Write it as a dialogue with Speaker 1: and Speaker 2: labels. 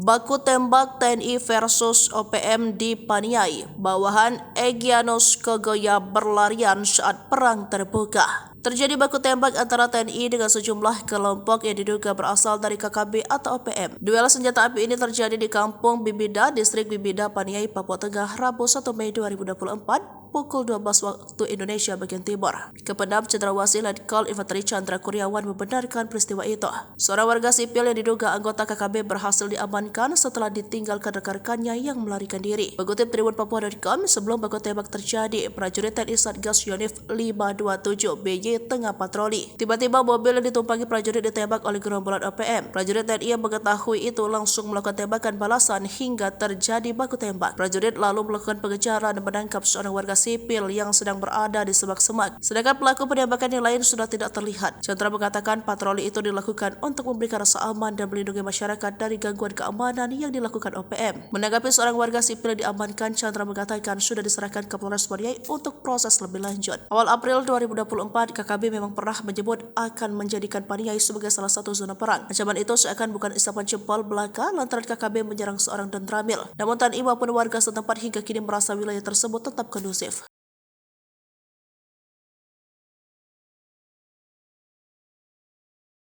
Speaker 1: Baku tembak TNI versus OPM di Paniai. Bawahan Egyanus Kogoya berlarian saat perang terbuka. Terjadi baku tembak antara TNI dengan sejumlah kelompok yang diduga berasal dari KKB atau OPM. Duel senjata api ini terjadi di Kampung Bibida, Distrik Bibida, Paniai, Papua Tengah, Rabu 1 Mei 2024. Pukul 12 waktu Indonesia bagian timur. Kependam Cendrawasih Letkol Infanteri Chandra Kurniawan membenarkan peristiwa itu. Seorang warga sipil yang diduga anggota KKB berhasil diamankan setelah ditinggalkan rekan-rekannya yang melarikan diri. Mengutip tribunpapua.com, sebelum baku tembak terjadi, prajurit TNI Satgas Yonif 527 BY tengah patroli. Tiba-tiba mobil yang ditumpangi prajurit ditembak oleh gerombolan OPM. Prajurit TNI yang mengetahui itu langsung melakukan tembakan balasan hingga terjadi baku tembak. Prajurit lalu melakukan pengejaran dan menangkap seorang warga sipil yang sedang berada di semak-semak. Sedangkan pelaku penembakan yang lain sudah tidak terlihat. Chandra mengatakan patroli itu dilakukan untuk memberikan rasa aman dan melindungi masyarakat dari gangguan keamanan yang dilakukan OPM. Menanggapi seorang warga sipil yang diamankan, Chandra mengatakan sudah diserahkan ke Polres Paniai untuk proses lebih lanjut. Awal April 2024, KKB memang pernah menyebut akan menjadikan Paniai sebagai salah satu zona perang. Ancaman itu seakan bukan isapan jempol belaka lantaran KKB menyerang seorang Dendramil. Namun TNI maupun warga setempat hingga kini merasa wilayah tersebut tetap kondusif.